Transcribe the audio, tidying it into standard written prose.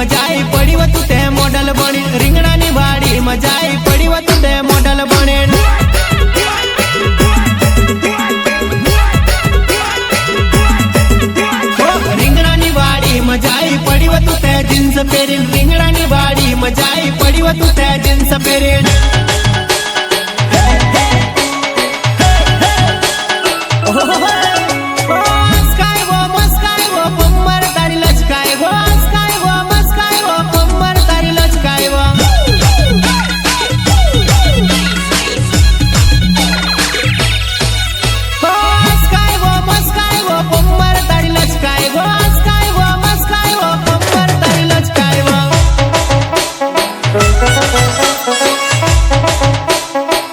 મજાઈ પડી વતું તે મોડલ બની રીંગણાની વાડી મજાઈ પડી વતું તે મોડલ બની રીંગણાની વાડી મજાઈ પડી વતું તે જીન્સ પહેરીને રીંગણાની વાડી મજાઈ પડી વતું તે જીન્સ પહેરીને